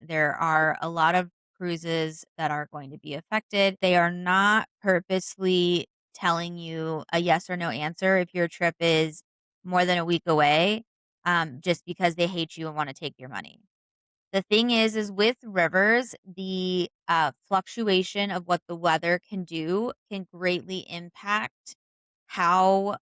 there are a lot of cruises that are going to be affected. They are not purposely telling you a yes or no answer if your trip is more than a week away, just because they hate you and want to take your money. The thing is with rivers, the fluctuation of what the weather can do can greatly impact how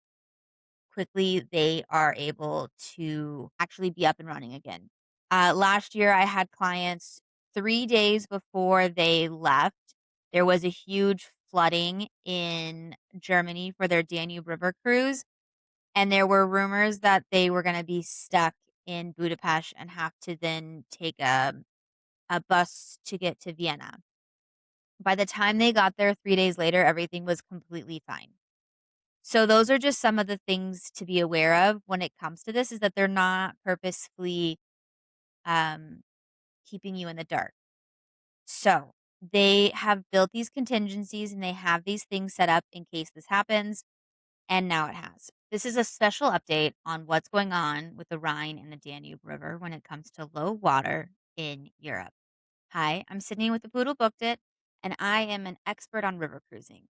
quickly they are able to actually be up and running again. Last year, I had clients 3 days before they left. There was a huge flooding in Germany for their Danube River cruise. And there were rumors that they were going to be stuck in Budapest and have to then take a bus to get to Vienna. By the time they got there 3 days later, everything was completely fine. So those are just some of the things to be aware of when it comes to this is that they're not purposefully um, keeping you in the dark. So they have built these contingencies and they have these things set up in case this happens. And now it has. This is a special update on what's going on with the Rhine and the Danube River when it comes to low water in Europe. Hi, I'm Sydney with the Poodle Booked It, and I am an expert on river cruising.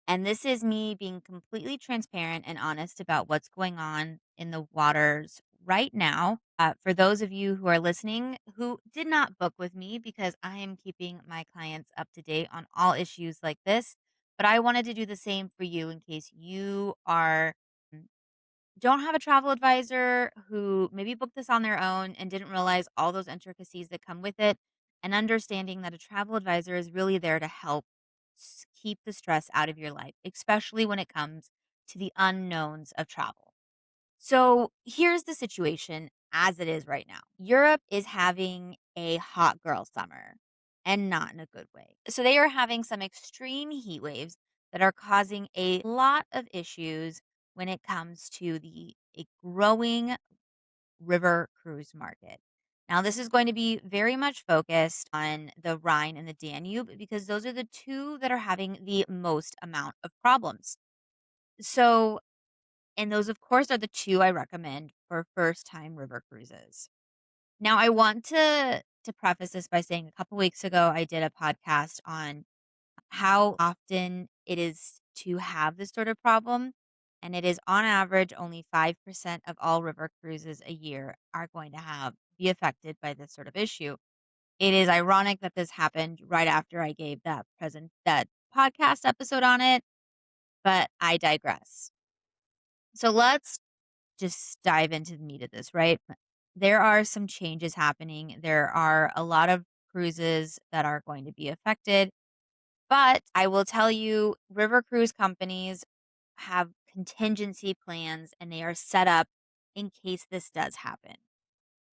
And this is me being completely transparent and honest about what's going on in the waters right now. For those of you who are listening who did not book with me, because I am keeping my clients up to date on all issues like this, but I wanted to do the same for you in case you are don't have a travel advisor who maybe booked this on their own and didn't realize all those intricacies that come with it, and understanding that a travel advisor is really there to help keep the stress out of your life, especially when it comes to the unknowns of travel. So here's the situation as it is right now. Europe is having a hot girl summer and not in a good way. So they are having some extreme heat waves that are causing a lot of issues when it comes to the a growing river cruise market. Now, this is going to be very much focused on the Rhine and the Danube because those are the two that are having the most amount of problems. So, and those, of course, are the two I recommend for first time river cruises. Now, I want to preface this by saying a couple weeks ago, I did a podcast on how often it is to have this sort of problem. And it is on average only 5% of all river cruises a year are going to be affected by this sort of issue. It is ironic that this happened right after I gave that podcast episode on it, but I digress. So let's just dive into the meat of this, right? There are some changes happening. There are a lot of cruises that are going to be affected, but I will tell you, river cruise companies have contingency plans and they are set up in case this does happen.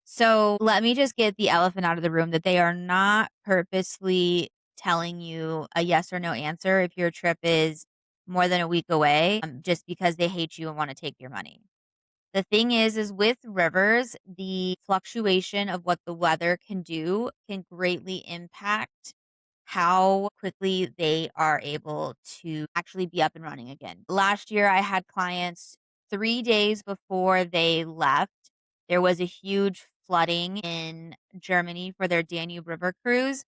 So let me just get the elephant out of the room that they are not purposely telling you a yes or no answer if your trip is more than a week away, just because they hate you and want to take your money. The thing is with rivers, the fluctuation of what the weather can do can greatly impact how quickly they are able to actually be up and running again. Last year, I had clients 3 days before they left. There was a huge flooding in Germany for their Danube River cruise.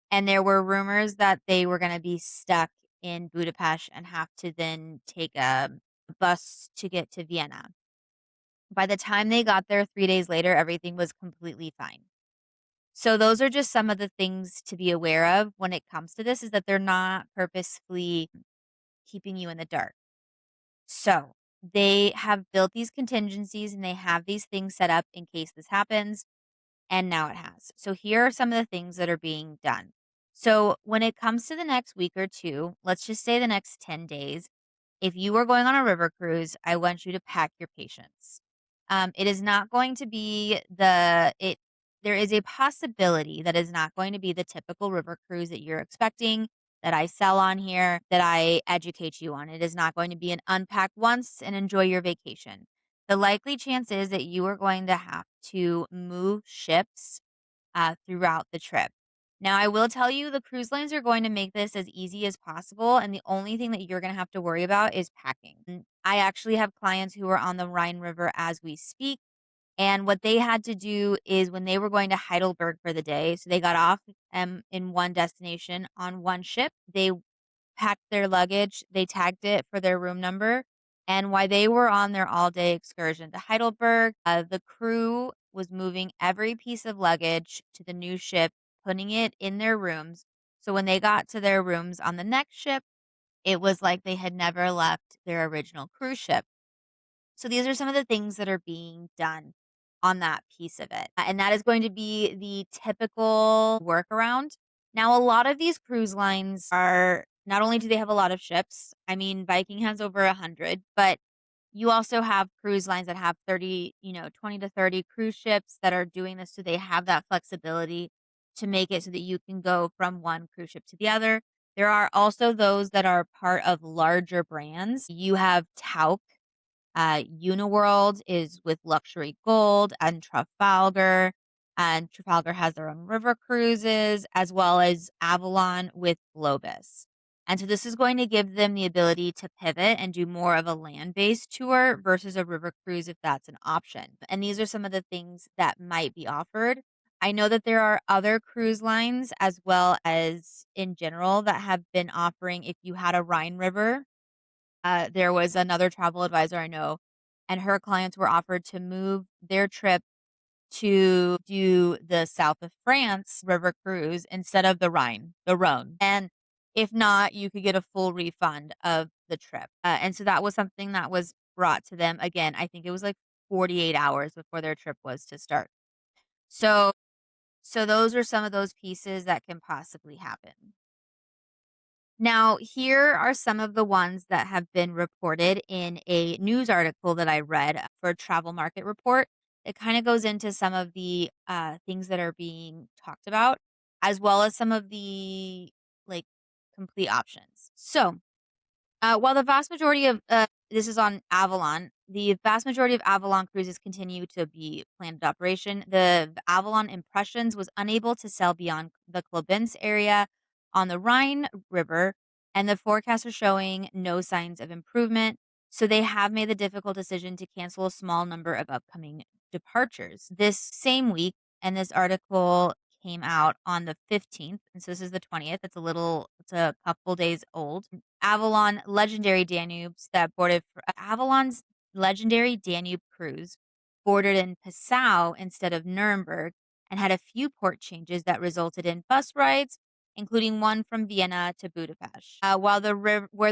And there were rumors that they were going to be stuck in Budapest and have to then take a bus to get to Vienna. By the time they got there 3 days later, everything was completely fine. So those are just some of the things to be aware of when it comes to this is that they're not purposefully keeping you in the dark. So they have built these contingencies and they have these things set up in case this happens. And now it has. So here are some of the things that are being done. So when it comes to the next week or two, let's just say the next 10 days, if you are going on a river cruise, I want you to pack your patience. It is not going to be there is a possibility that is not going to be the typical river cruise that you're expecting, that I sell on here, that I educate you on. It is not going to be an unpack once and enjoy your vacation. The likely chance is that you are going to have to move ships throughout the trip. Now, I will tell you the cruise lines are going to make this as easy as possible. And the only thing that you're going to have to worry about is packing. I actually have clients who are on the Rhine River as we speak. And what they had to do is when they were going to Heidelberg for the day, so they got off in one destination on one ship. They packed their luggage, they tagged it for their room number, and while they were on their all-day excursion to Heidelberg, the crew was moving every piece of luggage to the new ship, putting it in their rooms. So when they got to their rooms on the next ship, it was like they had never left their original cruise ship. So these are some of the things that are being done on that piece of it. And that is going to be the typical workaround. Now, a lot of these cruise lines are not only do they have a lot of ships, I mean, Viking has over 100, but you also have cruise lines that have 30, 20 to 30 cruise ships that are doing this. So they have that flexibility to make it so that you can go from one cruise ship to the other. There are also those that are part of larger brands. You have Tauck. Uniworld is with Luxury Gold and Trafalgar. And Trafalgar has their own river cruises, as well as Avalon with Globus. And so this is going to give them the ability to pivot and do more of a land-based tour versus a river cruise if that's an option. And these are some of the things that might be offered. I know that there are other cruise lines as well as in general that have been offering if you had a Rhine River. There was another travel advisor I know, and her clients were offered to move their trip to do the south of France river cruise instead of the Rhone. And if not, you could get a full refund of the trip. And so that was something that was brought to them. Again, I think it was like 48 hours before their trip was to start. So, so those are some of those pieces that can possibly happen. Now, here are some of the ones that have been reported in a news article that I read for Travel Market Report. It kind of goes into some of the things that are being talked about, as well as some of the like complete options. So, while the vast majority of this is on Avalon, the vast majority of Avalon cruises continue to be planned operation. The Avalon Impressions was unable to sail beyond the Klobins area on the Rhine River, and the forecasts are showing no signs of improvement. So they have made the difficult decision to cancel a small number of upcoming departures this same week. And this article came out on the 15th, and so this is the 20th. It's a couple days old. Avalon's legendary Danube cruise bordered in Passau instead of Nuremberg and had a few port changes that resulted in bus rides, including one from Vienna to Budapest, where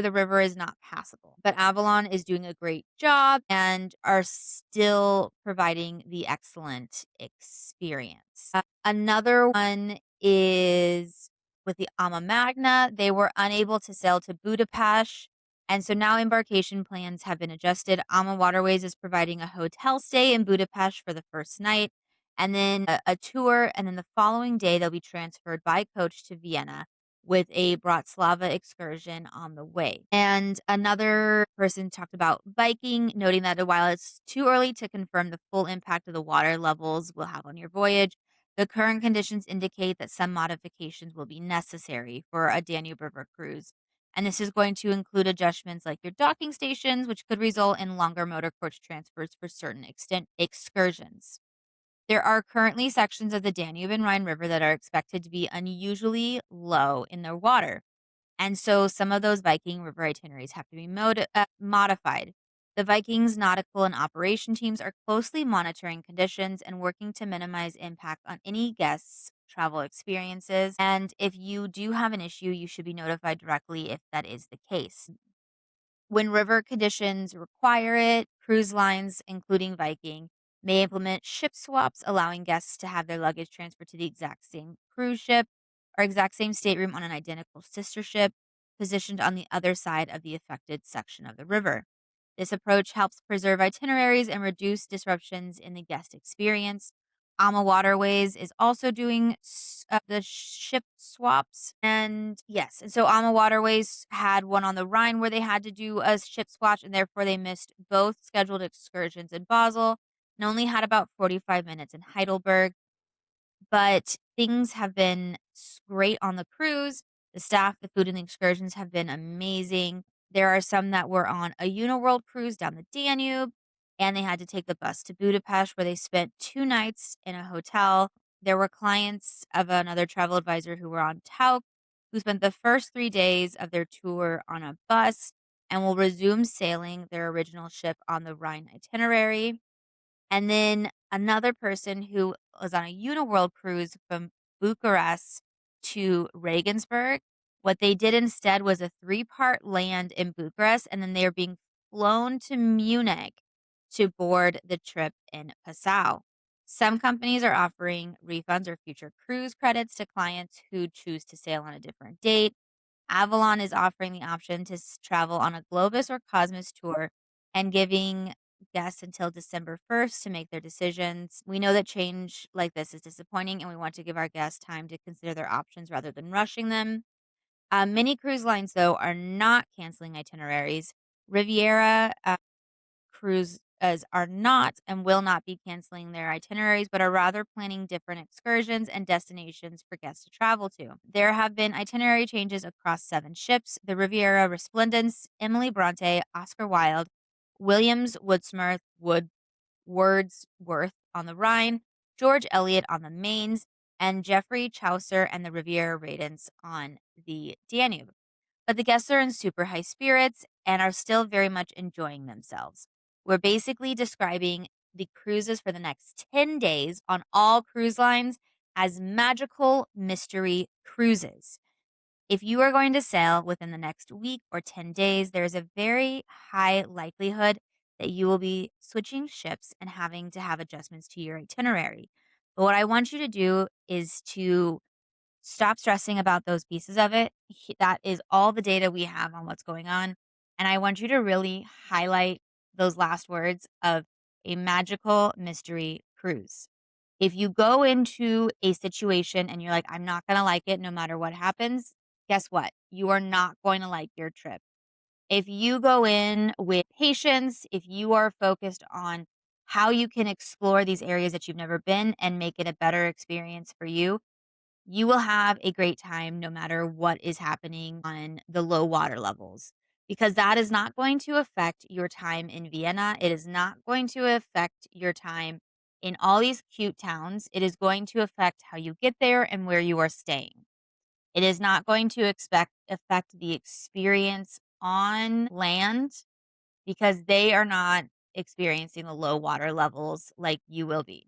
the river is not passable. But Avalon is doing a great job and are still providing the excellent experience. Another one is with the Ama Magna. They were unable to sail to Budapest, and so now embarkation plans have been adjusted. Ama Waterways is providing a hotel stay in Budapest for the first night, and then a tour, and then the following day they'll be transferred by coach to Vienna with a Bratislava excursion on the way. And another person talked about Viking, noting that while it's too early to confirm the full impact of the water levels will have on your voyage, the current conditions indicate that some modifications will be necessary for a Danube River cruise. And this is going to include adjustments like your docking stations, which could result in longer motor coach transfers for certain extent excursions. There are currently sections of the Danube and Rhine River that are expected to be unusually low in their water. And so some of those Viking river itineraries have to be modified. The Vikings nautical and operation teams are closely monitoring conditions and working to minimize impact on any guests' travel experiences. And if you do have an issue, you should be notified directly if that is the case. When river conditions require it, cruise lines, including Viking, may implement ship swaps, allowing guests to have their luggage transferred to the exact same cruise ship or exact same stateroom on an identical sister ship positioned on the other side of the affected section of the river. This approach helps preserve itineraries and reduce disruptions in the guest experience. Ama Waterways is also doing the ship swaps. And yes, and so Ama Waterways had one on the Rhine where they had to do a ship swap, and therefore they missed both scheduled excursions in Basel and only had about 45 minutes in Heidelberg. But things have been great on the cruise. The staff, the food, and the excursions have been amazing. There are some that were on a Uniworld cruise down the Danube. and they had to take the bus to Budapest, where they spent 2 nights in a hotel. There were clients of another travel advisor who were on Tauk, who spent the first 3 days of their tour on a bus and will resume sailing their original ship on the Rhine itinerary. And then another person who was on a Uniworld cruise from Bucharest to Regensburg. What they did instead was a 3-part land in Bucharest, and then they are being flown to Munich to board the trip in Passau. Some companies are offering refunds or future cruise credits to clients who choose to sail on a different date. Avalon is offering the option to travel on a Globus or Cosmos tour and giving guests until December 1st to make their decisions. We know that change like this is disappointing, and we want to give our guests time to consider their options rather than rushing them. Many cruise lines, though, are not canceling itineraries. Riviera cruises are not and will not be canceling their itineraries, but are rather planning different excursions and destinations for guests to travel to. There have been itinerary changes across 7 ships: the Riviera Resplendence, Emily Bronte, Oscar Wilde, Williams Wordsworth on the Rhine, George Eliot on the Mains, and Geoffrey Chaucer and the Riviera Radiance on the Danube. But the guests are in super high spirits and are still very much enjoying themselves. We're basically describing the cruises for the next 10 days on all cruise lines as magical mystery cruises. If you are going to sail within the next week or 10 days, there is a very high likelihood that you will be switching ships and having to have adjustments to your itinerary. But what I want you to do is to stop stressing about those pieces of it. That is all the data we have on what's going on. And I want you to really highlight those last words of a magical mystery cruise. If you go into a situation and you're like, I'm not going to like it no matter what happens, guess what? You are not going to like your trip. If you go in with patience, if you are focused on how you can explore these areas that you've never been and make it a better experience for you, you will have a great time no matter what is happening on the low water levels, because that is not going to affect your time in Vienna. It is not going to affect your time in all these cute towns. It is going to affect how you get there and where you are staying. It is not going to affect the experience on land, because they are not experiencing the low water levels like you will be.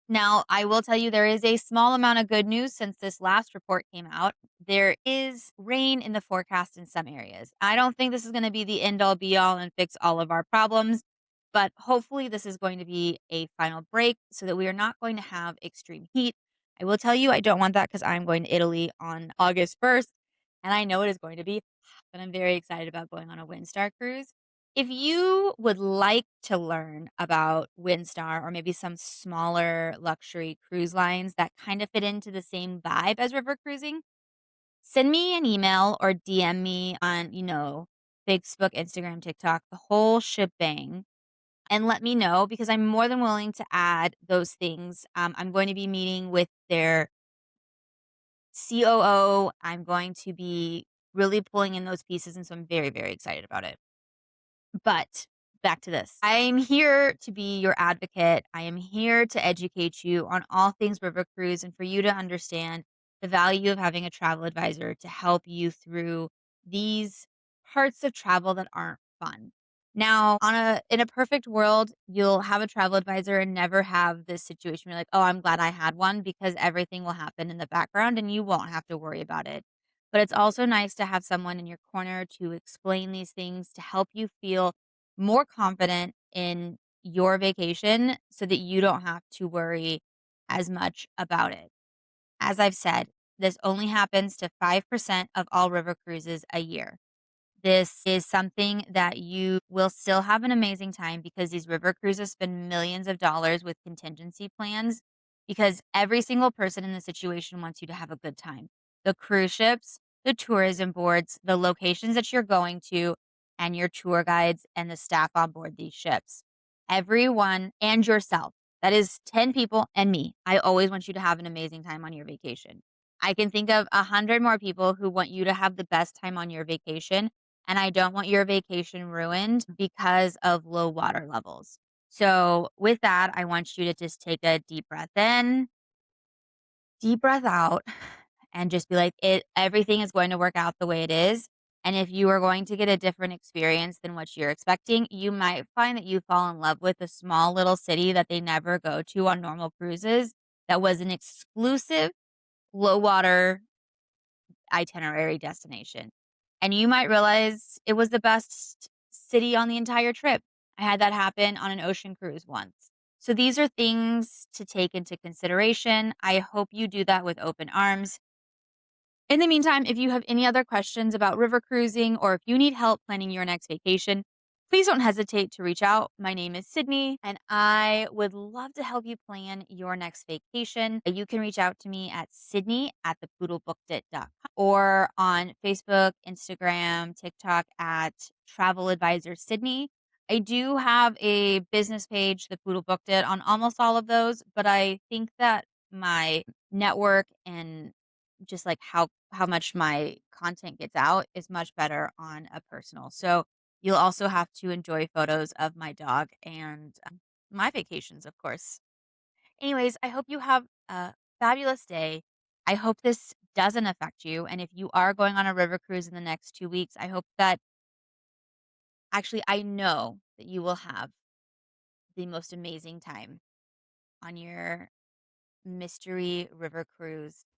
Now, I will tell you there is a small amount of good news since this last report came out. There is rain in the forecast in some areas. I don't think this is going to be the end all be all and fix all of our problems, but hopefully this is going to be a final break so that we are not going to have extreme heat. I will tell you, I don't want that because I'm going to Italy on August 1st, and I know it is going to be hot, but I'm very excited about going on a Windstar cruise. If you would like to learn about Windstar or maybe some smaller luxury cruise lines that kind of fit into the same vibe as river cruising, send me an email or DM me on, Facebook, Instagram, TikTok, the whole shebang, and let me know, because I'm more than willing to add those things. I'm going to be meeting with their COO. I'm going to be really pulling in those pieces, and so I'm very, very excited about it. But back to this. I am here to be your advocate. I am here to educate you on all things river cruise and for you to understand the value of having a travel advisor to help you through these parts of travel that aren't fun. Now, in a perfect world, you'll have a travel advisor and never have this situation where you're like, "Oh, I'm glad I had one," because everything will happen in the background and you won't have to worry about it. But it's also nice to have someone in your corner to explain these things to help you feel more confident in your vacation so that you don't have to worry as much about it. As I've said, this only happens to 5% of all river cruises a year. This is something that you will still have an amazing time, because these river cruises spend millions of dollars with contingency plans, because every single person in the situation wants you to have a good time. The cruise ships, the tourism boards, the locations that you're going to, and your tour guides and the staff on board these ships. Everyone and yourself. That is 10 people and me. I always want you to have an amazing time on your vacation. I can think of 100 more people who want you to have the best time on your vacation. and I don't want your vacation ruined because of low water levels. So, with that, I want you to just take a deep breath in, deep breath out, and just be like, everything is going to work out the way it is. And if you are going to get a different experience than what you're expecting, you might find that you fall in love with a small little city that they never go to on normal cruises that was an exclusive low water itinerary destination. And you might realize it was the best city on the entire trip. I had that happen on an ocean cruise once. So these are things to take into consideration. I hope you do that with open arms. In the meantime, if you have any other questions about river cruising or if you need help planning your next vacation, please don't hesitate to reach out. My name is Sydney, and I would love to help you plan your next vacation. You can reach out to me at sydney@thepoodlebookedit.com or on Facebook, Instagram, TikTok at Travel Advisor Sydney. I do have a business page, The Poodle Booked It, on almost all of those, but I think that my network and just like how much my content gets out is much better on a personal. So you'll also have to enjoy photos of my dog and my vacations, of course. Anyways, I hope you have a fabulous day. I hope this doesn't affect you. And if you are going on a river cruise in the next 2 weeks, I hope that I know that you will have the most amazing time on your mystery river cruise.